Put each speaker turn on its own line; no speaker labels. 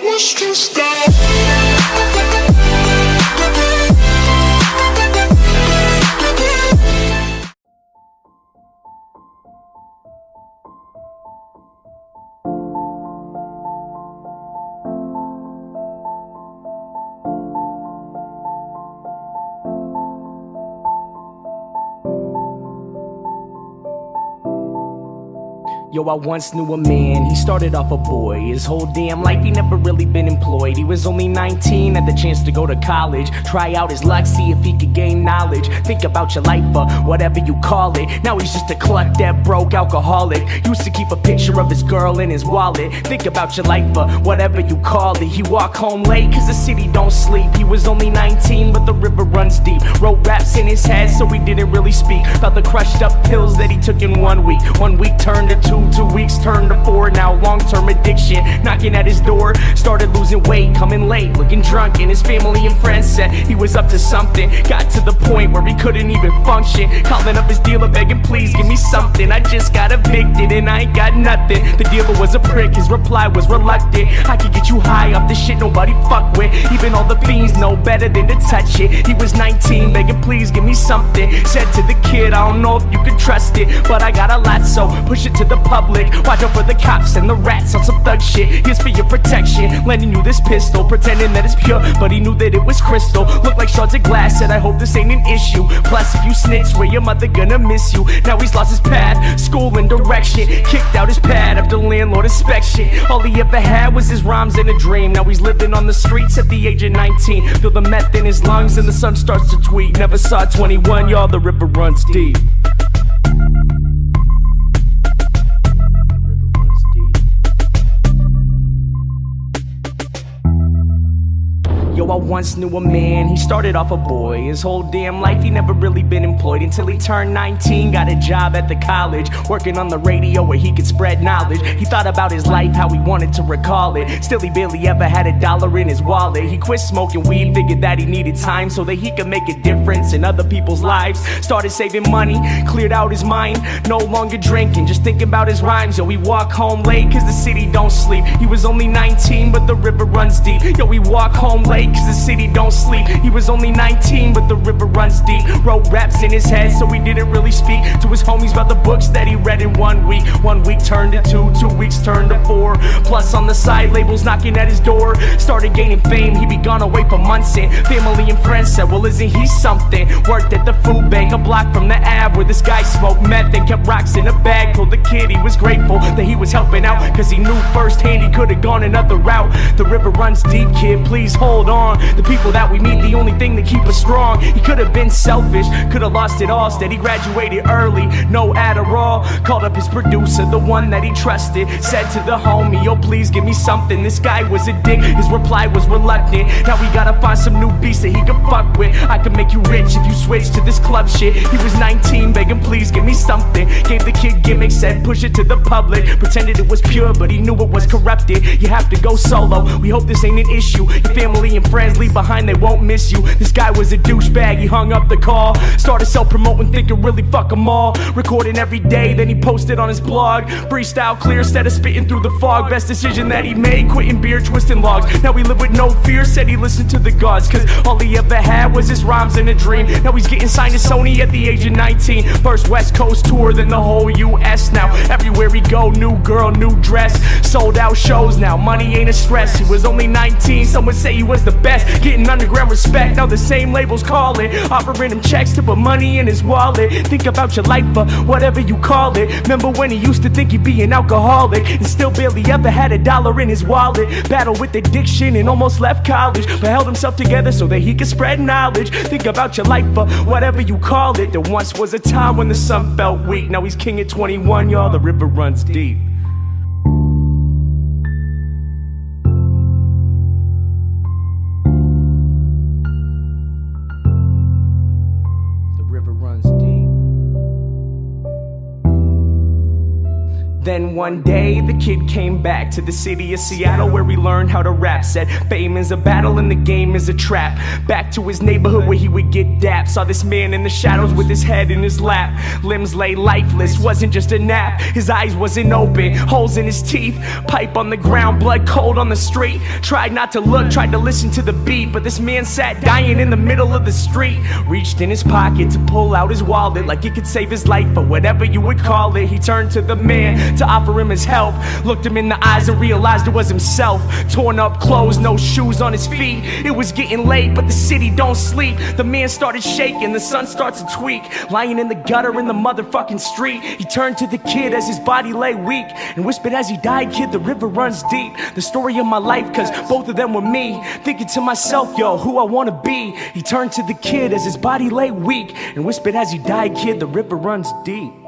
was stressed out.
Yo, I once knew a man, he started off a boy. His whole damn life he never really been employed. He was only 19, had the chance to go to college, try out his luck, see if he could gain knowledge. Think about your life, whatever you call it. Now he's just a cluck that broke alcoholic. Used to keep a picture of his girl in his wallet. Think about your life, whatever you call it. He walked home late cause the city don't sleep. He was only 19 but the river runs deep. Wrote raps in his head so he didn't really speak about the crushed up pills that he took in 1 week. 1 week turned to 2, 2 weeks turned to 4. Now long-term addiction knocking at his door. Started losing weight, coming late, looking drunk, and his family and friends said he was up to something. Got to the point where he couldn't even function, calling up his dealer begging, please give me something. I just got evicted and I ain't got nothing. The dealer was a prick, his reply was reluctant. I could get you high off this shit nobody fuck with. Even all the fiends know better than to touch it. He was 19 begging, please give me something. Said to the kid, I don't know if you can trust it, but I got a lot, so push it to the public. Watch out for the cops and the rats on some thug shit. Here's for your protection, lending you this pistol, pretending that it's pure, but he knew that it was crystal. Looked like shards of glass, said I hope this ain't an issue. Plus if you snitch, swear your mother gonna miss you. Now he's lost his path, school and direction, kicked out his pad after landlord inspection. All he ever had was his rhymes and a dream. Now he's living on the streets at the age of 19. Feel the meth in his lungs and the sun starts to tweet. Never saw 21, y'all, the river runs deep. Yo, I once knew a man, he started off a boy. His whole damn life he never really been employed until he turned 19, got a job at the college, working on the radio where he could spread knowledge. He thought about his life, how he wanted to recall it. Still he barely ever had $1 in his wallet. He quit smoking weed, figured that he needed time so that he could make a difference in other people's lives. Started saving money, cleared out his mind, no longer drinking, just thinking about his rhymes. Yo, he walked home late cause the city don't sleep. He was only 19 but the river runs deep. Yo, he walked home late cause the city don't sleep. He was only 19 but the river runs deep. Wrote raps in his head so he didn't really speak to his homies about the books that he read in 1 week. 1 week turned to 2, 2 weeks turned to 4. Plus on the side labels knocking at his door. Started gaining fame, he'd be gone away for months and family and friends said, well isn't he something? Worked at the food bank a block from the Ave where this guy smoked meth and kept rocks in a bag. Told the kid he was grateful that he was helping out cause he knew firsthand he could've gone another route. The river runs deep, kid, please hold on. The people that we meet, the only thing that keep us strong. He could've been selfish, could've lost it all. Instead he graduated early, no Adderall. Called up his producer, the one that he trusted. Said to the homie, yo please give me something. This guy was a dick, his reply was reluctant. Now we gotta find some new beats that he can fuck with. I can make you rich if you switch to this club shit. He was 19 begging please give me something. Gave the kid gimmicks, said push it to the public. Pretended it was pure but he knew it was corrupted. You have to go solo, we hope this ain't an issue. Your family and friends leave behind, they won't miss you. This guy was a douchebag, he hung up the call. Started self-promoting, thinking really fuck them all. Recording every day, then he posted on his blog. Freestyle clear instead of spitting through the fog. Best decision that he made, quitting beer, twisting logs. Now he lived with no fear, said he listened to the gods cause all he ever had was his rhymes and a dream. Now he's getting signed to Sony at the age of 19. First West Coast tour, then the whole US. Now everywhere he go, new girl, new dress. Sold out shows now, money ain't a stress. He was only 19, some would say he was the best. Getting underground respect, now the same labels calling, offering him checks to put money in his wallet. Think about your life, whatever you call it. Remember when he used to think he'd be an alcoholic and still barely ever had $1 in his wallet. Battled with addiction and almost left college, but held himself together so that he could spread knowledge. Think about your life, whatever you call it. There once was a time when the sun felt weak. Now he's king at 21, y'all, the river runs deep. Then Then one day the kid came back to the city of Seattle, where he learned how to rap. Said fame is a battle and the game is a trap. Back to his neighborhood where he would get dapped. Saw this man in the shadows with his head in his lap. Limbs lay lifeless, wasn't just a nap. His eyes wasn't open, holes in his teeth. Pipe on the ground, blood cold on the street. Tried not to look, tried to listen to the beat, but this man sat dying in the middle of the street. Reached in his pocket to pull out his wallet, like it could save his life or whatever you would call it. He turned to the man to offer him his help. Looked him in the eyes and realized it was himself. Torn up clothes, no shoes on his feet. It was getting late, but the city don't sleep. The man started shaking, the sun starts to tweak. Lying in the gutter in the motherfucking street. He turned to the kid as his body lay weak and whispered as he died, "Kid, the river runs deep." The story of my life, cause both of them were me. Thinking to myself, yo, who I wanna be. He turned to the kid as his body lay weak and whispered as he died, "Kid, the river runs deep."